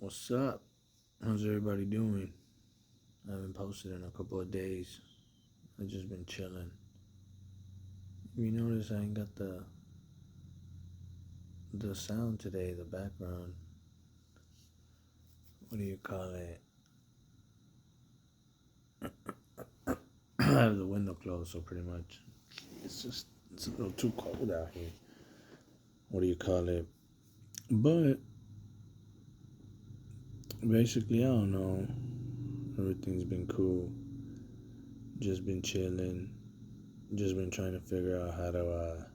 What's up? How's everybody doing? I haven't posted in a couple of days. I just been chilling. You notice I ain't got the sound today, the background. What do you call it? I have the window closed, so pretty much it's a little too cold out here. What do you call it? But basically, I don't know. Everything's been cool. Just been chilling. Just been trying to figure out how to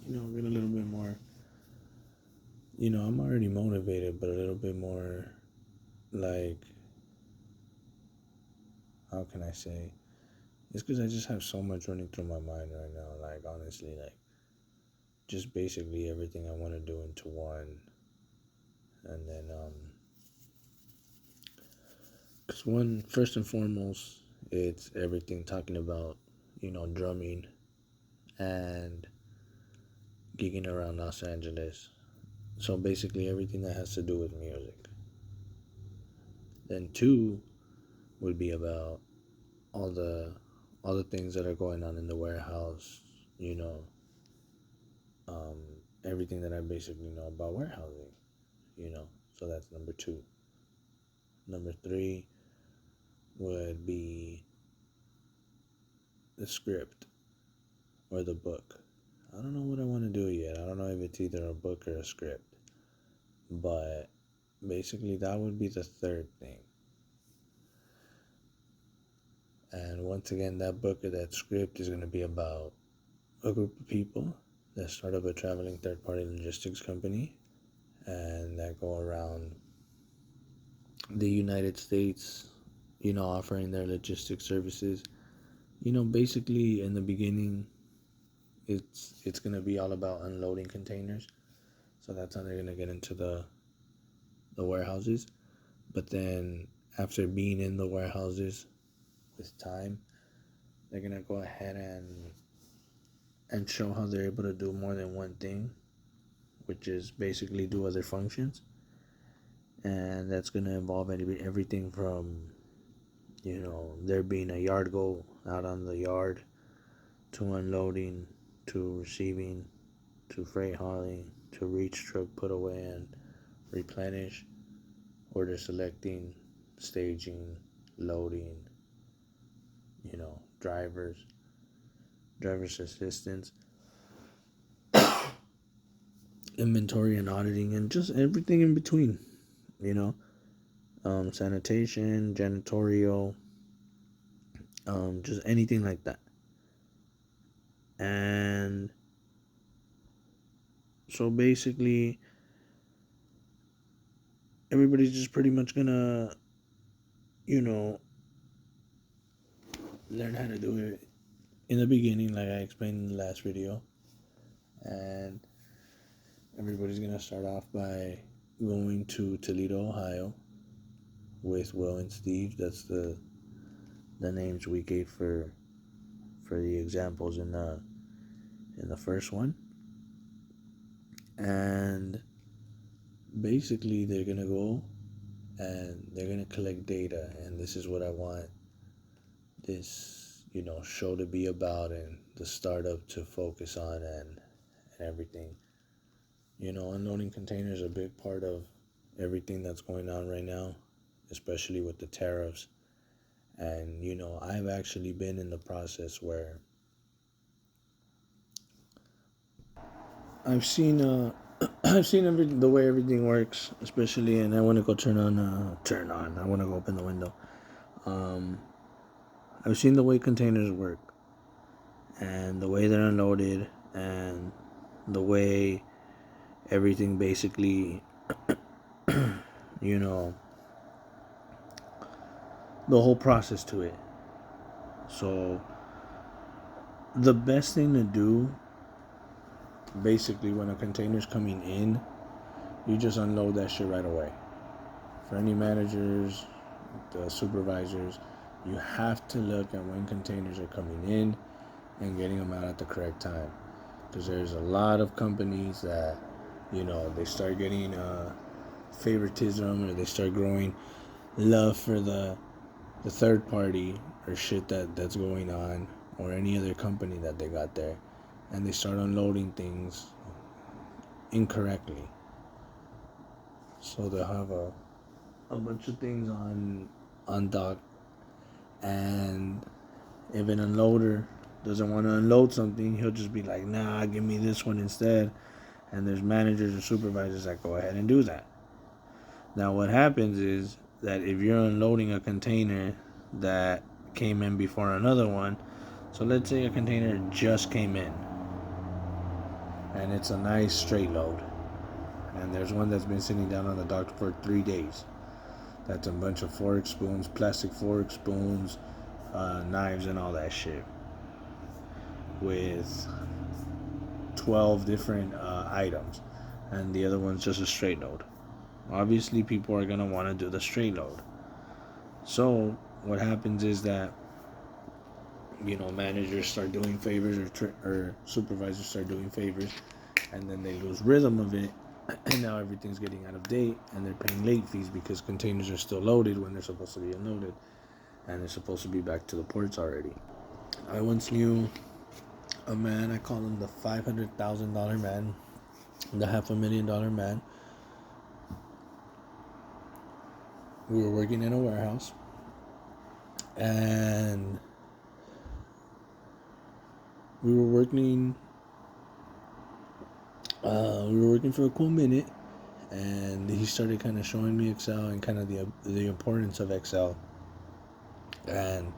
get a little bit more. I'm already motivated, but a little bit more, like, how can I say? It's because I just have so much running through my mind right now. Like, honestly, like, just basically everything I want to do into one. And then, because one, first and foremost, it's everything talking about, drumming and gigging around Los Angeles. So basically everything that has to do with music. Then two would be about all the all the things that are going on in the warehouse, you know, um, everything that I basically know about warehousing, So that's number two. Number three would be the script or the book. I don't know what I want to do yet. I don't know if it's either a book or a script. But basically, that would be the third thing. And once again, that book or that script is going to be about a group of people that start up a traveling third party logistics company and that go around the United States, offering their logistics services. Basically in the beginning, it's gonna be all about unloading containers. So that's how they're gonna get into the warehouses. But then after being in the warehouses with time, they're gonna go ahead and show how they're able to do more than one thing, which is basically do other functions. And that's gonna involve everything from there being a yard go out on the yard, to unloading, to receiving, to freight hauling, to reach truck put away and replenish, order selecting, staging, loading, drivers, driver's assistance, inventory and auditing, and just everything in between, you know, sanitation, janitorial, just anything like that. And so basically, everybody's just pretty much gonna, learn how to do it in the beginning, like I explained in the last video. And everybody's gonna start off by going to Toledo, Ohio, with Will and Steve. That's the names we gave for the examples in the first one. And basically, they're gonna go and they're gonna collect data, and this is what I want this show to be about, and the startup to focus on, and everything. Unloading containers is a big part of everything that's going on right now, especially with the tariffs. And I've actually been in the process where I've seen I've seen the way everything works, especially, and I want to go turn on. I want to go open the window. Um, I've seen the way containers work, and the way they're unloaded, and the way everything basically, you know, the whole process to it. So the best thing to do, basically, when a container's coming in, you just unload that shit right away. For any managers, the supervisors, you have to look at when containers are coming in and getting them out at the correct time. Because there's a lot of companies that, they start getting favoritism, or they start growing love for the third party or shit that's going on, or any other company that they got there, and they start unloading things incorrectly. So they'll have a bunch of things on dock, and if an unloader doesn't want to unload something, he'll just be like, nah, give me this one instead. And there's managers or supervisors that go ahead and do that. Now what happens is that if you're unloading a container that came in before another one, so let's say a container just came in and it's a nice straight load, and there's one that's been sitting down on the dock for 3 days. That's a bunch of fork spoons, plastic fork spoons, knives and all that shit, with 12 different items, and the other one's just a straight load. Obviously people are going to want to do the straight load. So what happens is that, managers start doing favors, or supervisors start doing favors, and then they lose rhythm of it, and now everything's getting out of date, and they're paying late fees because containers are still loaded when they're supposed to be unloaded, and they're supposed to be back to the ports already. I once knew a man, I call him the $500,000 man, the $500,000 man. We were working in a warehouse, and we were working for a cool minute, and he started kind of showing me Excel and kind of the importance of Excel, and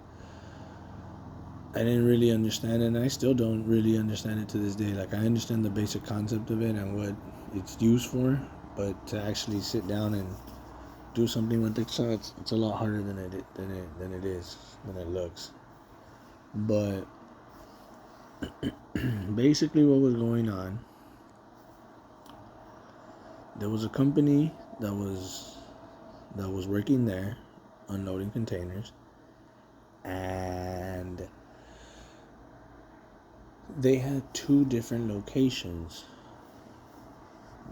I didn't really understand it, and I still don't really understand it to this day. Like, I understand the basic concept of it and what it's used for, but to actually sit down and do something with Excel, it's a lot harder than it looks. But basically what was going on, there was a company that was working there unloading containers, and they had 2 different locations.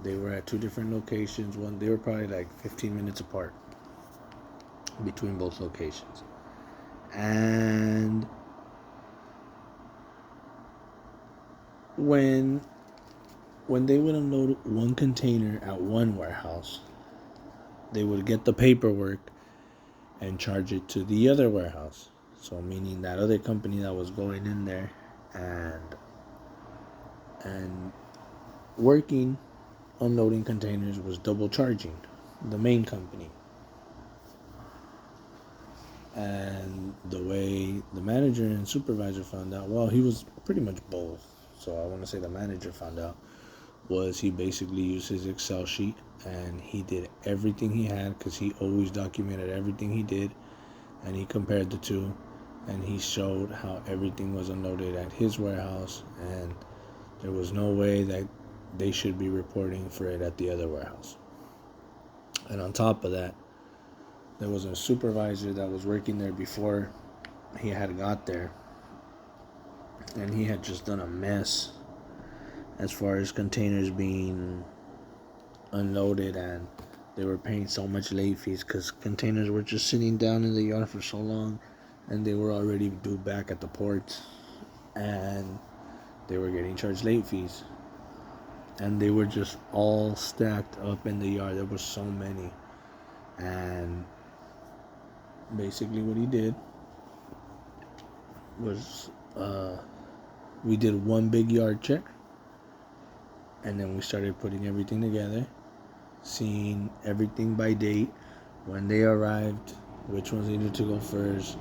They were at 2 different locations. They were probably like 15 minutes apart between both locations. And when they would unload one container at one warehouse, they would get the paperwork and charge it to the other warehouse. So meaning that other company that was going in there and working, unloading containers, was double charging the main company. And the way the manager and supervisor found out, well, he was pretty much both, so I want to say the manager found out, was he basically used his Excel sheet and he did everything he had, because he always documented everything he did, and he compared the 2, and he showed how everything was unloaded at his warehouse, and there was no way that they should be reporting for it at the other warehouse. And on top of that, there was a supervisor that was working there before he had got there, and he had just done a mess as far as containers being unloaded, and they were paying so much late fees because containers were just sitting down in the yard for so long, and they were already due back at the ports, and they were getting charged late fees, and they were just all stacked up in the yard. There were so many. And basically what he did was, we did one big yard check, and then we started putting everything together, seeing everything by date, when they arrived, which ones needed to go first,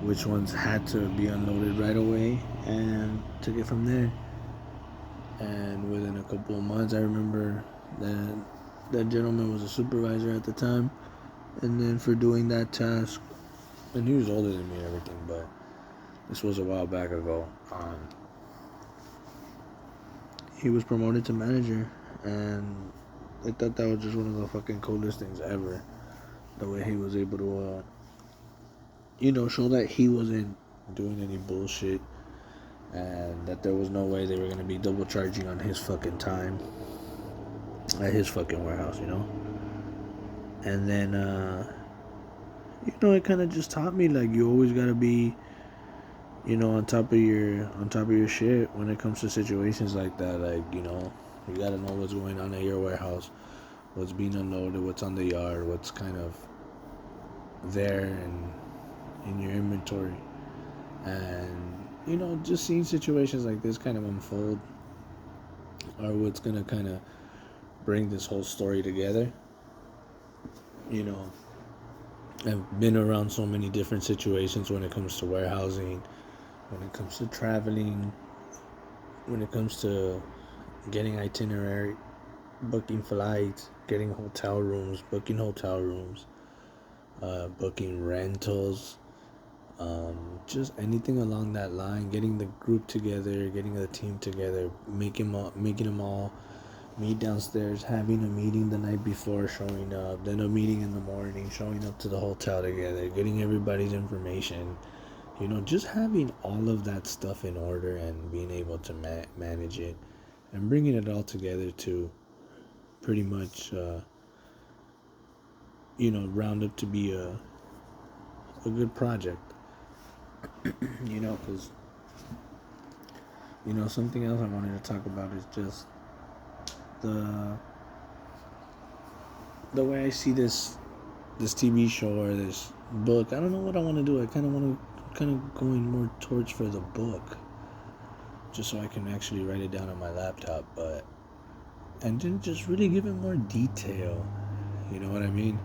which ones had to be unloaded right away, and took it from there. And within a couple of months, I remember that gentleman was a supervisor at the time, and then for doing that task, and he was older than me and everything, but this was a while back ago, he was promoted to manager, and I thought that was just one of the fucking coolest things ever, the way he was able to show that he wasn't doing any bullshit, and that there was no way they were going to be double charging on his fucking time at his fucking warehouse, And then it kind of just taught me, like, you always got to be, on top of your shit when it comes to situations like that. Like, you got to know what's going on at your warehouse, what's being unloaded, what's on the yard, what's kind of there and in your inventory. And just seeing situations like this kind of unfold are what's gonna kind of bring this whole story together. you know I've been around so many different situations when it comes to warehousing, when it comes to traveling, when it comes to getting itinerary, booking flights, getting hotel rooms, booking rentals, just anything along that line, getting the group together, getting the team together, making them all meet downstairs, having a meeting the night before, showing up, then a meeting in the morning, showing up to the hotel together, getting everybody's information, just having all of that stuff in order and being able to manage it and bringing it all together to pretty much, round up to be a good project. Because, something else I wanted to talk about is just the way I see this TV show or this book. I don't know what I want to do. I kind of want to going more towards for the book, just so I can actually write it down on my laptop, and then just really give it more detail. You know what I mean?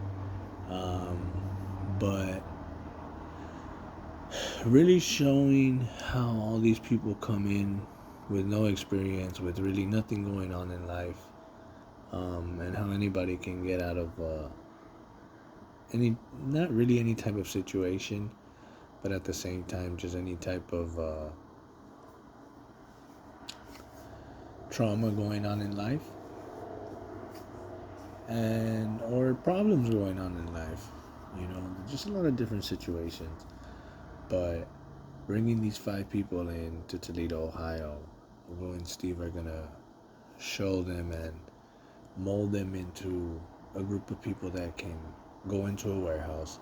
But really showing how all these people come in with no experience, with really nothing going on in life, and how anybody can get out of not really any type of situation, but at the same time, just any type of trauma going on in life, and or problems going on in life. Just a lot of different situations. But bringing these 5 people in to Toledo, Ohio, Will and Steve are gonna show them and mold them into a group of people that can go into a warehouse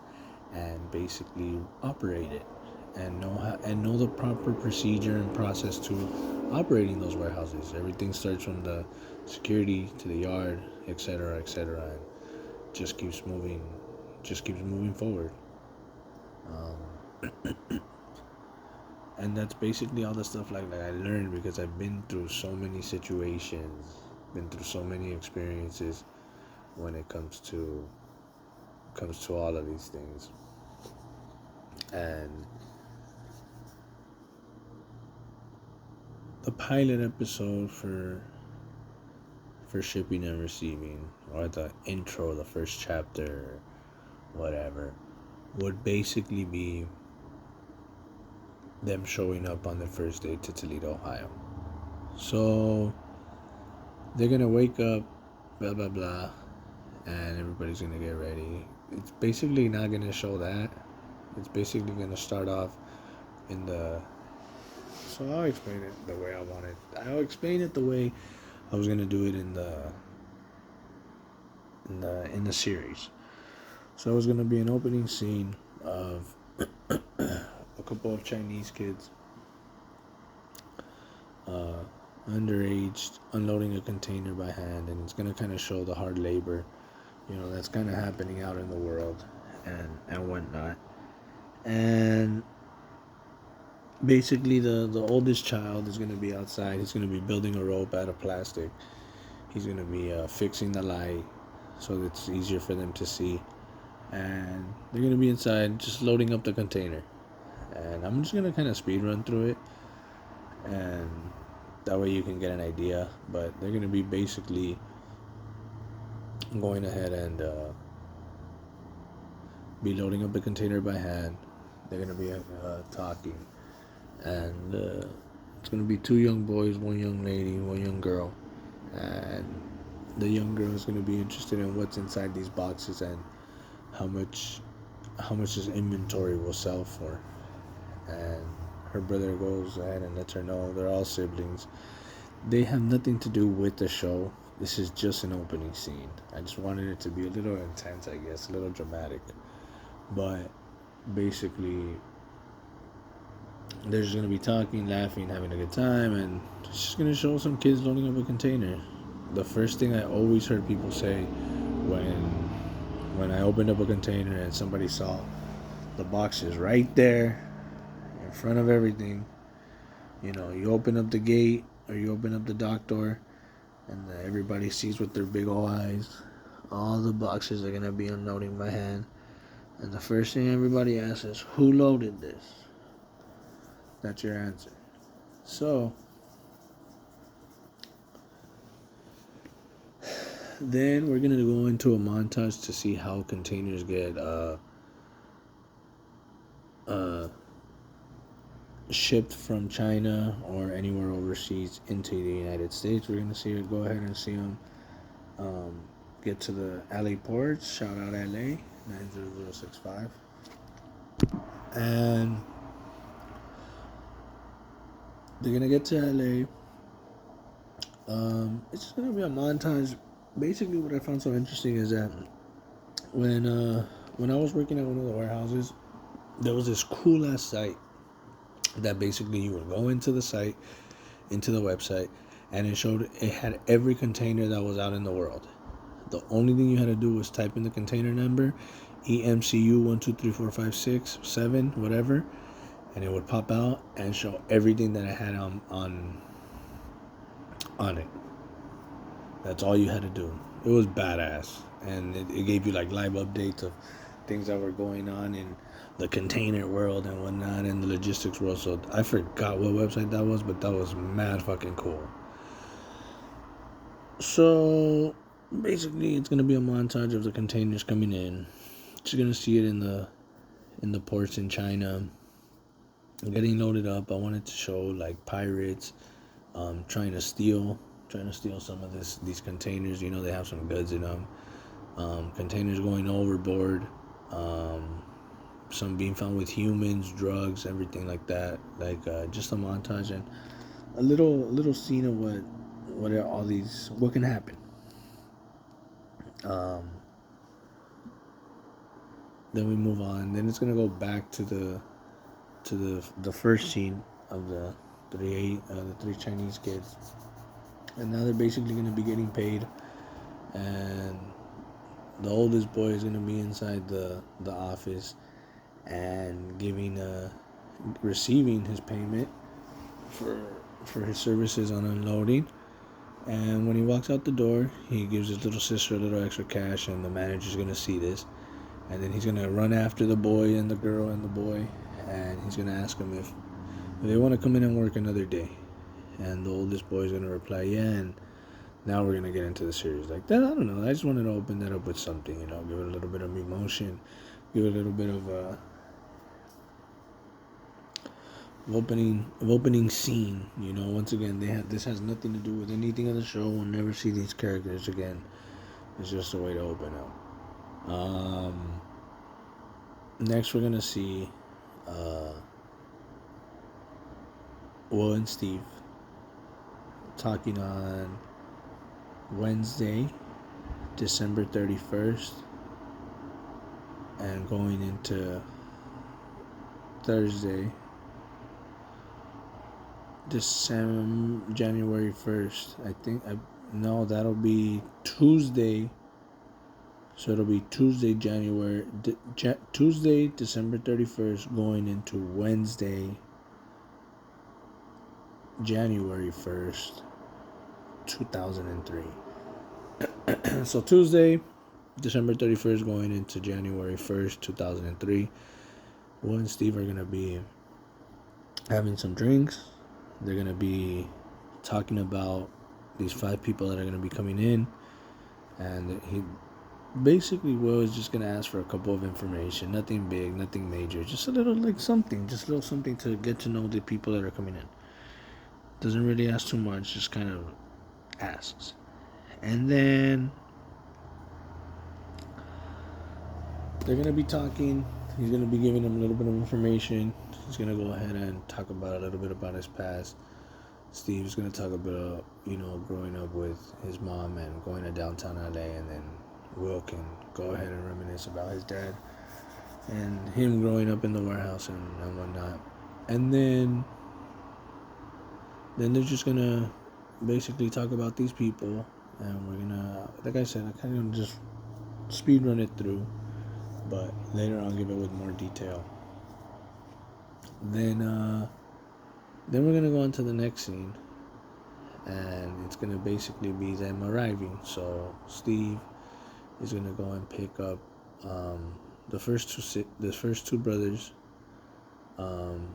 and basically operate it and know the proper procedure and process to operating those warehouses. Everything starts from the security to the yard, etc., etc., and just keeps moving forward. And that's basically all the stuff like that I learned, because I've been through so many situations, been through so many experiences when it comes to all of these things. And the pilot episode for shipping and receiving, or the intro, the first chapter, whatever, would basically be them showing up on their first day to Toledo, Ohio. So they're gonna wake up, blah blah blah, and everybody's gonna get ready. It's basically not gonna show that. It's basically gonna start off in the. So I'll explain it the way I want it. I'll explain it the way I was gonna do it in the series. So it was gonna be an opening scene of a couple of Chinese kids, underage, unloading a container by hand, and it's gonna kind of show the hard labor, that's kind of happening out in the world, and whatnot. And basically, the oldest child is gonna be outside. He's gonna be building a rope out of plastic. He's gonna be fixing the light so that it's easier for them to see. And they're gonna be inside just loading up the container. And I'm just gonna kind of speed run through it, and that way you can get an idea. But they're gonna be basically going ahead and be loading up the container by hand. They're gonna be talking, and it's gonna be 2 young boys, 1 young lady, 1 young girl, and the young girl is gonna be interested in what's inside these boxes and how much this inventory will sell for. And her brother goes ahead and lets her know they're all siblings. They have nothing to do with the show. This is just an opening scene. I just wanted it to be a little intense, I guess, a little dramatic. But basically, they're just going to be talking, laughing, having a good time, and it's just going to show some kids loading up a container. The first thing I always heard people say when I opened up a container and somebody saw the boxes right there in front of everything, you know, you open up the gate or you open up the dock door and everybody sees with their big old eyes. All the boxes are going to be unloading by hand. And the first thing everybody asks is, who loaded this? That's your answer. So, then we're going to go into a montage to see how containers get shipped from China or anywhere overseas into the United States. We're going to see it. Go ahead and see them get to the LA ports. Shout out LA 90065. And they're going to get to LA. It's just going to be a montage. Basically, what I found so interesting is that when I was working at one of the warehouses, there was this cool ass site that basically you would go into the site, into the website, and it had every container that was out in the world. The only thing you had to do was type in the container number, EMCU 1234567, whatever, and it would pop out and show everything that it had on it. That's all you had to do. It was badass, and it gave you like live updates of things that were going on in the container world and whatnot, in the logistics world. So I forgot what website that was, but that was mad fucking cool. So basically, it's gonna be a montage of the containers coming in. You're gonna see it in the ports in China, getting loaded up. I wanted to show like pirates trying to steal some of these containers. You know, they have some goods in them. Containers going overboard. Some being found with humans, drugs, everything like that. Like just a montage and a little scene of what can happen. Then we move on. Then it's gonna go back to the first scene of the three Chinese kids, and now they're basically gonna be getting paid, and the oldest boy is gonna be inside the office and receiving his payment for his services on unloading. And when he walks out the door, he gives his little sister a little extra cash, and the manager's gonna see this, and then he's gonna run after the boy and the girl and the boy, and he's gonna ask them if they want to come in and work another day. And the oldest boy is gonna reply, yeah. And now we're gonna get into the series like that. I don't know. I just wanted to open that up with something, you know, give it a little bit of emotion, give it a little bit of opening scene. You know, once again, this has nothing to do with anything on the show. We'll never see these characters again. It's just a way to open up. Next, we're gonna see Will and Steve talking on Wednesday, December 31st, and going into Thursday, January 1st. That'll be Tuesday. So it'll be Tuesday, Tuesday, December 31st, going into Wednesday, January 1st, 2003. So Tuesday, December 31st, going into January 1st, 2003. Will and Steve are going to be having some drinks. They're going to be talking about these 5 people that are going to be coming in. And Will is just going to ask for a couple of information. Nothing big, nothing major. Just a little something to get to know the people that are coming in. Doesn't really ask too much, just kind of asks. And then they're going to be talking. He's going to be giving them a little bit of information. He's going to go ahead and talk about a little bit about his past. Steve's gonna talk about, growing up with his mom and going to downtown LA, and then Will can go ahead and reminisce about his dad and him growing up in the warehouse and whatnot. And then they're just gonna basically talk about these people, and we're gonna, like I said, I kind of just speed run it through, but later I'll give it with more detail. Then we're gonna go on to the next scene, and it's gonna basically be them arriving. So Steve is gonna go and pick up the first two brothers, and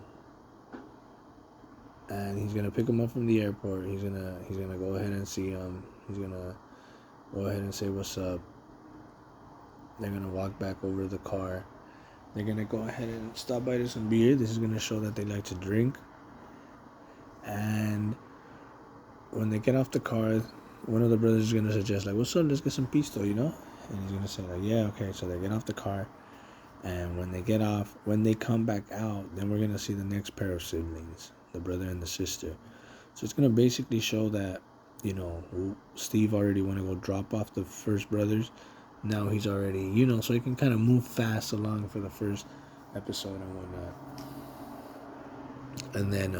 he's gonna pick them up from the airport. He's gonna go ahead and see them. He's gonna go ahead and say what's up. They're gonna walk back over to the car. They're gonna go ahead and stop by to some beer. This is gonna show that they like to drink. And when they get off the car, one of the brothers is gonna suggest, like, "What's up? Let's get some pisto, And he's gonna say, like, "Yeah, okay." So they get off the car, and when they come back out, then we're gonna see the next pair of siblings, the brother and the sister. So it's gonna basically show that, Steve already went to go drop off the first brothers. Now he's already, so he can kind of move fast along for the first episode and whatnot. And then,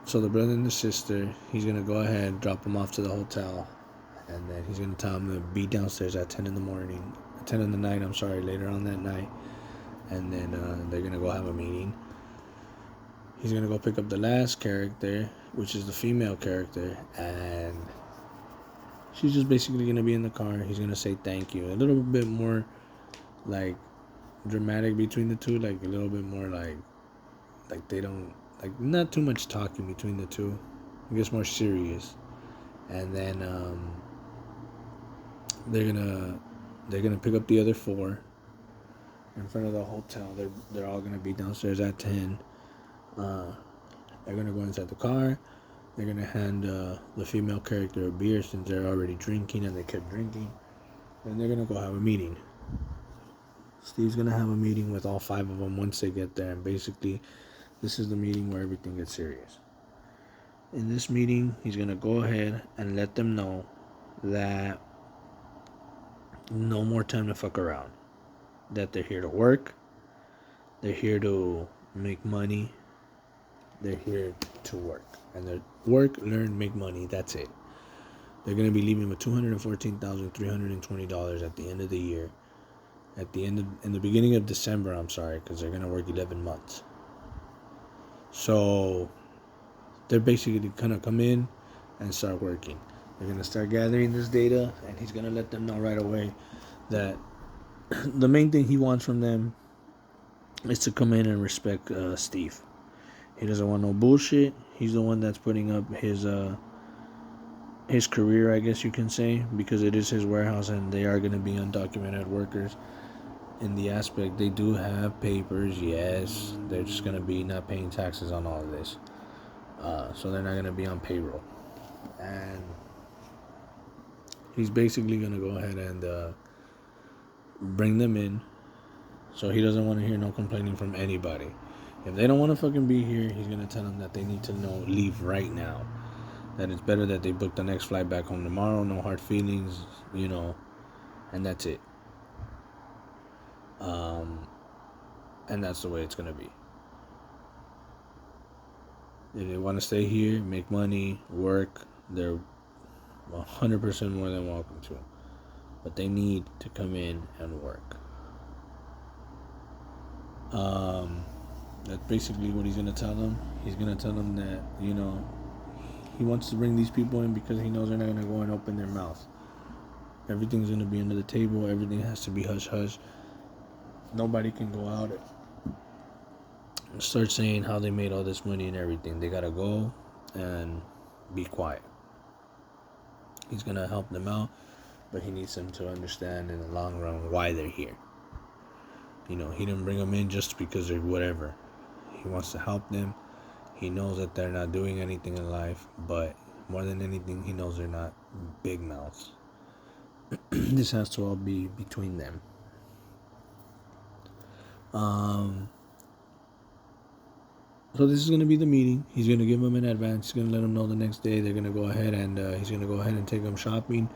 so the brother and the sister, he's going to go ahead and drop them off to the hotel. And then he's going to tell them to be downstairs at 10 in the morning. 10 in the night, later on that night. And then they're going to go have a meeting. He's going to go pick up the last character, which is the female character. And she's just basically going to be in the car. He's going to say thank you. A little bit more, like, dramatic between the two. Like, a little bit more, like they don't, like, not too much talking between the two. It gets more serious. And then they're gonna pick up the other four in front of the hotel. They're all gonna be downstairs at 10. They're gonna go inside the car. They're gonna hand the female character a beer since they're already drinking and they kept drinking. And they're gonna go have a meeting. Steve's gonna have a meeting with all five of them once they get there, and basically this is the meeting where everything gets serious. In this meeting, he's gonna go ahead and let them know that no more time to fuck around. That they're here to work. They're here to make money. They're here to work. And they're work, learn, make money. That's it. They're going to be leaving with $214,320 at the end of the year. In the beginning of December, because they're going to work 11 months. So they're basically going to come in and start working. They're going to start gathering this data, and he's going to let them know right away that the main thing he wants from them is to come in and respect Steve. He doesn't want no bullshit. He's the one that's putting up his career, I guess you can say, because it is his warehouse and they are going to be undocumented workers. In the aspect, they do have papers, yes. They're just going to be not paying taxes on all of this. So they're not going to be on payroll. And he's basically going to go ahead and bring them in. So he doesn't want to hear no complaining from anybody. If they don't want to fucking be here, he's going to tell them that they need to leave right now. That it's better that they book the next flight back home tomorrow. No hard feelings, and that's it. And that's the way it's going to be. If they want to stay here, make money, work, they're 100% more than welcome to. But they need to come in and work. That's basically what he's going to tell them. He's going to tell them that, he wants to bring these people in because he knows they're not going to go and open their mouth. Everything's going to be under the table. Everything has to be hush-hush. Nobody can go out and start saying how they made all this money and everything. They got to go and be quiet. He's going to help them out, but he needs them to understand in the long run why they're here. He didn't bring them in just because they're whatever. He wants to help them. He knows that they're not doing anything in life, but more than anything, he knows they're not big mouths. This has to all be between them. So this is gonna be the meeting. He's gonna give them in advance. He's gonna let them know the next day. They're gonna go ahead and he's gonna go ahead and take them shopping,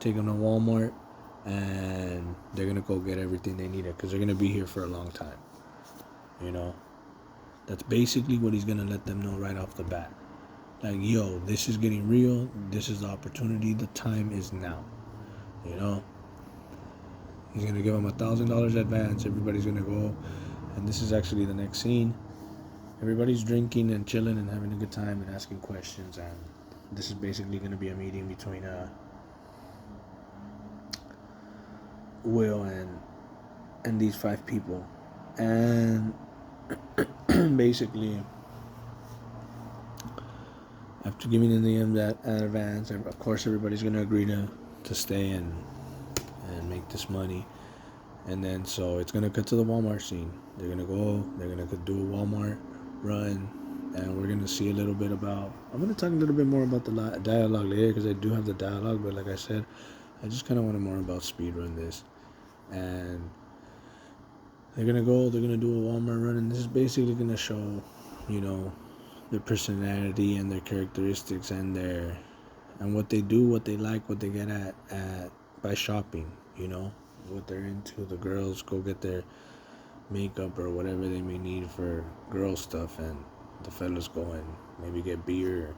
take them to Walmart, and they're gonna go get everything they needed because they're gonna be here for a long time. You know, that's basically what he's gonna let them know right off the bat. Like, yo, this is getting real. This is the opportunity. The time is now. You know, he's gonna give them $1,000 advance. Everybody's gonna go, and this is actually the next scene. Everybody's drinking and chilling and having a good time and asking questions, and this is basically gonna be a meeting between Will and these 5 people, and basically after giving them that advance, of course everybody's gonna agree to stay and make this money. And then so it's gonna cut to the Walmart scene. They're gonna do a Walmart run, and we're gonna see a little bit about. I'm gonna talk a little bit more about the dialogue later because I do have the dialogue, but like I said, I just kind of wanted more about speedrun this. And they're gonna do a Walmart run, and this is basically gonna show, you know, their personality and their characteristics and what they do, what they like, what they get at by shopping. You know, what they're into. The girls go get their makeup or whatever they may need for girl stuff, and the fellas go and maybe get beer or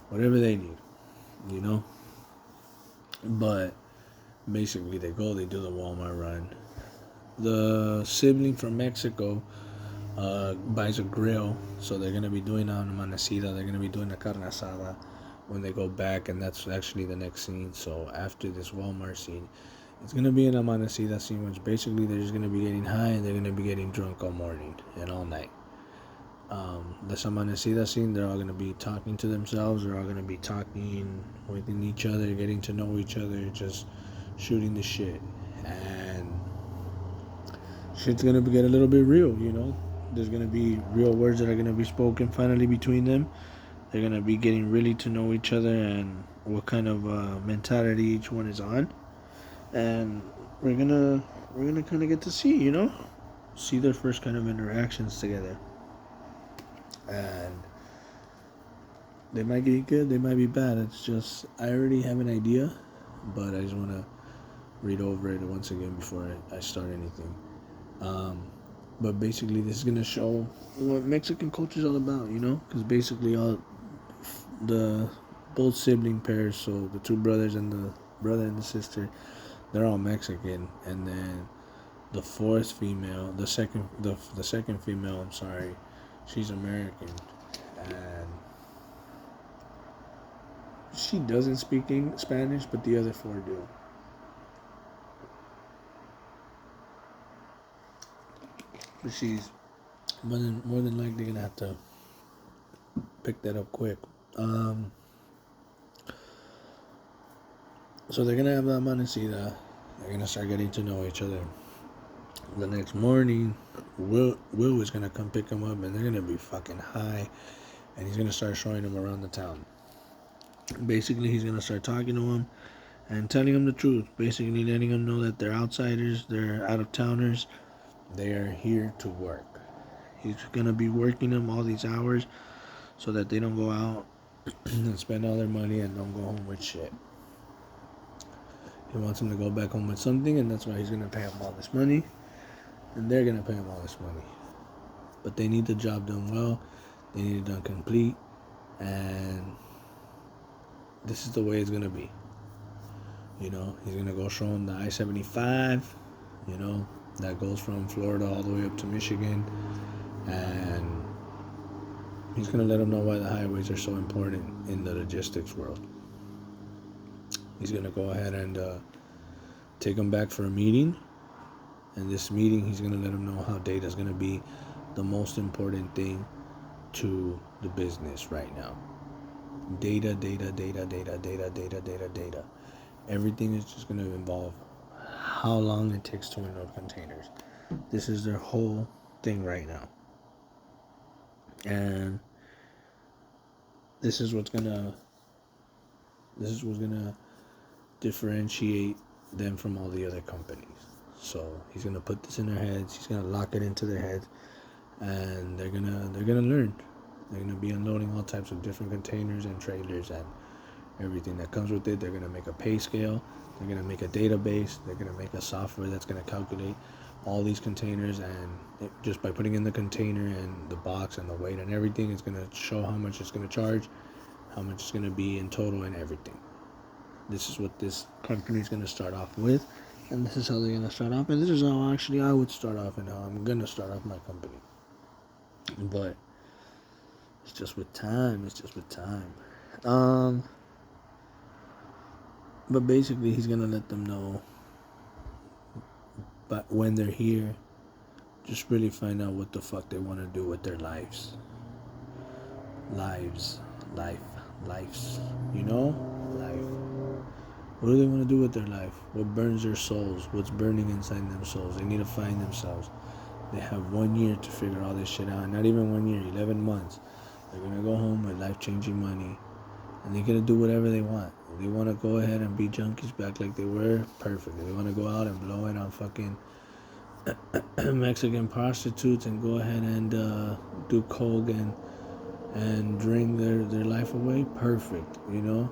whatever they need. You know, but basically they do the Walmart run. The sibling from Mexico buys a grill, so they're gonna be doing on Amanecida. They're gonna be doing a carne asada when they go back, and that's actually the next scene. So after this Walmart scene, it's gonna be an Amanecida scene, which basically they're just gonna be getting high and they're gonna be getting drunk all morning and all night. This Amanecida scene, they're all gonna be talking to themselves. They're all gonna be talking within each other, getting to know each other, just shooting the shit, and shit's gonna get a little bit real. You know, there's gonna be real words that are gonna be spoken finally between them. They're gonna be getting really to know each other and what kind of mentality each one is on, and we're gonna kind of get to see their first kind of interactions together, and they might get good, they might be bad. It's just I already have an idea, but I just want to read over it once again before I start anything. But basically, this is gonna show what Mexican culture is all about, because basically both sibling pairs, so the 2 brothers and the brother and the sister, they're all Mexican, and then the second female, I'm sorry, she's American, and she doesn't speak Spanish, but the other 4 do. But she's more than likely gonna have to pick that up quick. So they're gonna have that Amanecida. They're gonna start getting to know each other. The next morning, Will is gonna come pick them up, and they're gonna be fucking high, and he's gonna start showing them around the town. Basically, he's gonna start talking to them and telling them the truth. Basically, letting them know that they're outsiders, they're out of towners, they are here to work. He's gonna be working them all these hours so that they don't go out and spend all their money and don't go home with shit. He wants them to go back home with something, and that's why he's gonna pay them all this money, and they're gonna pay him all this money. But they need the job done well, they need it done complete, and this is the way it's gonna be. He's gonna go show them the I-75, that goes from Florida all the way up to Michigan, and he's gonna let them know why the highways are so important in the logistics world. He's gonna go ahead and take them back for a meeting, and this meeting he's gonna let them know how data is gonna be the most important thing to the business right now. Data. Everything is just gonna involve how long it takes to unload containers. This is their whole thing right now, and this is what's gonna differentiate them from all the other companies. So he's gonna put this in their heads. He's gonna lock it into their heads, and they're gonna learn. They're gonna be unloading all types of different containers and trailers and everything that comes with it. They're gonna make a pay scale. They're gonna make a database. They're gonna make a software that's gonna calculate all these containers, and just by putting in the container and the box and the weight and everything, it's gonna show how much it's gonna charge, how much it's gonna be in total, and everything. This is what this company is gonna start off with, and this is how they're gonna start off, and this is how actually I would start off, and how I'm gonna start off my company. But it's just with time. It's just with time. But basically, he's gonna let them know. But when they're here, just really find out what the fuck they want to do with their lives. Lives, lives. You know, life. What do they want to do with their life? What burns their souls? What's burning inside them souls? They need to find themselves. They have 1 year to figure all this shit out. Not even 1 year, 11 months. They're gonna go home with life-changing money, and they're gonna do whatever they want. If they want to go ahead and be junkies back like they were, perfect. If they want to go out and blow it on fucking Mexican prostitutes and go ahead and do coke and drink their life away, perfect, you know.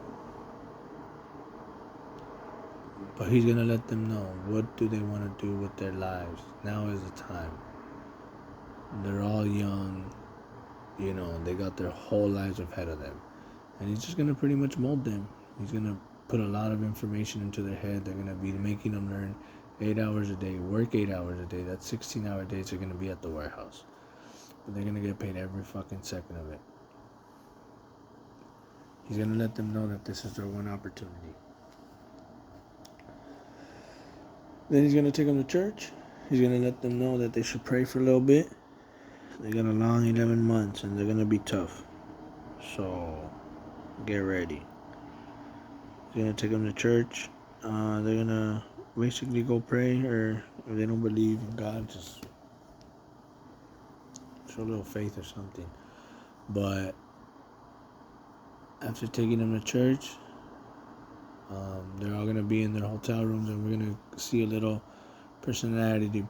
But he's gonna let them know, what do they want to do with their lives. Now is the time. They're all young, you know, they got their whole lives ahead of them, and he's just gonna pretty much mold them. He's gonna put a lot of information into their head. They're gonna be making them learn 8 hours a day, work 8 hours a day. That's 16-hour days. They're gonna be at the warehouse, but they're gonna get paid every fucking second of it. He's gonna let them know that this is their one opportunity. Then he's gonna take them to church. He's gonna let them know that they should pray for a little bit. They got a long 11 months, and they're gonna be tough. So get ready. He's gonna take them to church. They're gonna basically go pray, or if they don't believe in God, just show a little faith or something. But after taking them to church, they're all gonna be in their hotel rooms, and we're gonna see a little personality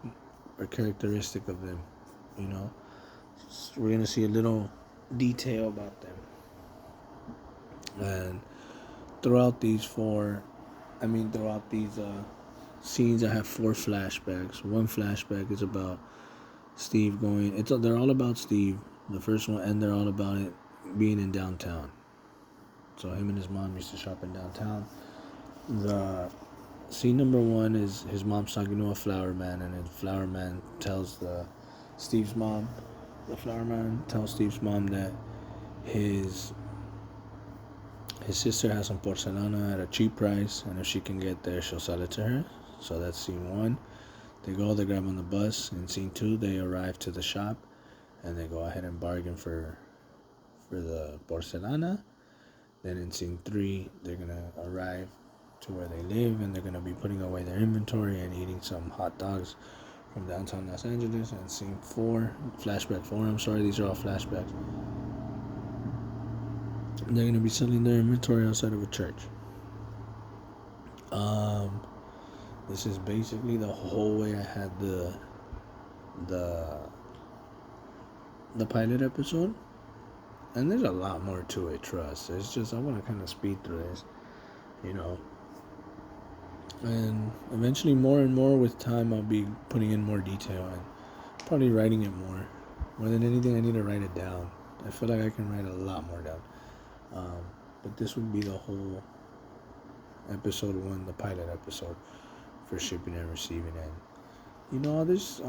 or characteristic of them. You know, we're gonna see a little detail about them. And throughout these scenes, I have 4 flashbacks. One flashback is about Steve going. They're all about Steve, the first one, and they're all about it being in downtown. So him and his mom used to shop in downtown. The scene number 1 is his mom talking to a flower man, and the flower man tells Steve's mom that his sister has some porcelana at a cheap price, and if she can get there, she'll sell it to her. So that's scene 1. They grab on the bus. In scene 2, they arrive to the shop, and they go ahead and bargain for the porcelana. Then in scene 3, they're gonna arrive to where they live, and they're gonna be putting away their inventory and eating some hot dogs from downtown Los Angeles. And scene 4, flashback 4, I'm sorry, these are all flashbacks. They're gonna be selling their inventory outside of a church. This is basically the whole way I had the pilot episode, and there's a lot more to it. Trust. It's just I want to kind of speed through this, you know. And eventually, more and more with time, I'll be putting in more detail and probably writing it more. More than anything, I need to write it down. I feel like I can write a lot more down. But this would be the whole episode 1, the pilot episode for shipping and receiving. And you know, all this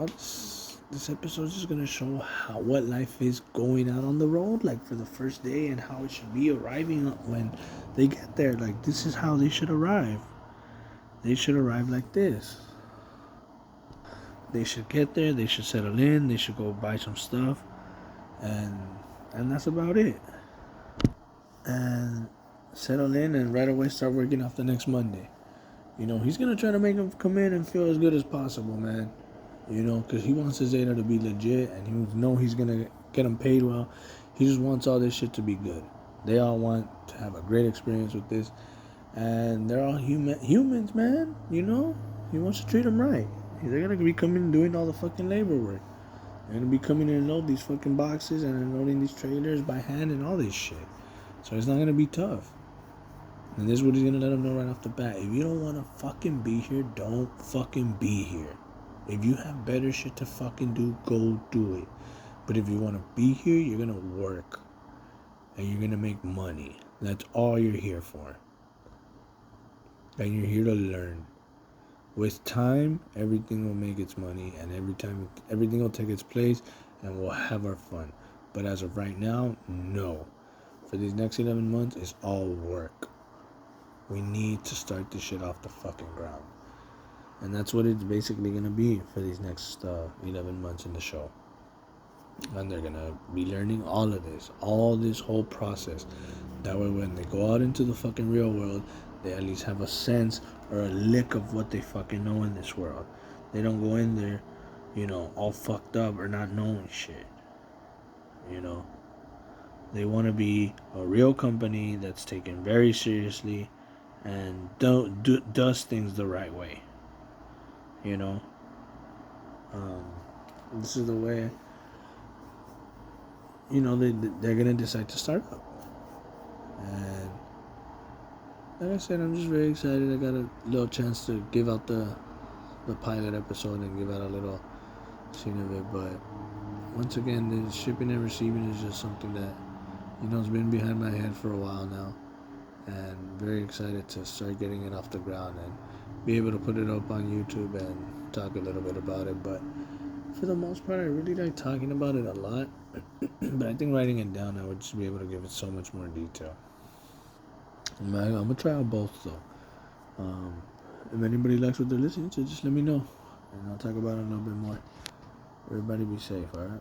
episode is just gonna show what life is going out on the road, like for the first day, and how it should be arriving when they get there. Like, this is how they should arrive. They should arrive like this. They should get there. They should settle in. They should go buy some stuff, and that's about it. And settle in, and right away start working off the next Monday. You know, he's gonna try to make them come in and feel as good as possible, man. You know, because he wants his Zeta to be legit, and he know he's gonna get them paid well. He just wants all this shit to be good. They all want to have a great experience with this, and they're all humans, man. You know, he wants to treat them right. They're gonna be coming doing all the fucking labor work, They're gonna be coming to load these fucking boxes and unloading these trailers by hand and all this shit. So it's not gonna be tough. And this is what he's gonna let them know right off the bat. If you don't wanna fucking be here, don't fucking be here. If you have better shit to fucking do, go do it. But if you wanna be here, you're gonna work. And you're gonna make money. That's all you're here for. And you're here to learn. With time, everything will make its money, and everything will take its place, and we'll have our fun. But as of right now, no. For these next 11 months, it's all work. We need to start this shit off the fucking ground. And that's what it's basically going to be for these next 11 months in the show. And they're going to be learning all this whole process. That way when they go out into the fucking real world, they at least have a sense or a lick of what they fucking know in this world. They don't go in there, all fucked up or not knowing shit. They want to be a real company that's taken very seriously and does things the right way. This is the way, they're going to decide to start up. And like I said, I'm just very excited. I got a little chance to give out the pilot episode and give out a little scene of it. But once again, the shipping and receiving is just something that, has been behind my head for a while now. And very excited to start getting it off the ground and be able to put it up on YouTube and talk a little bit about it. But for the most part, I really like talking about it a lot. But I think writing it down, I would just be able to give it so much more detail. I'm going to try out both, though. If anybody likes what they're listening to, just let me know. And I'll talk about it a little bit more. Everybody be safe, alright?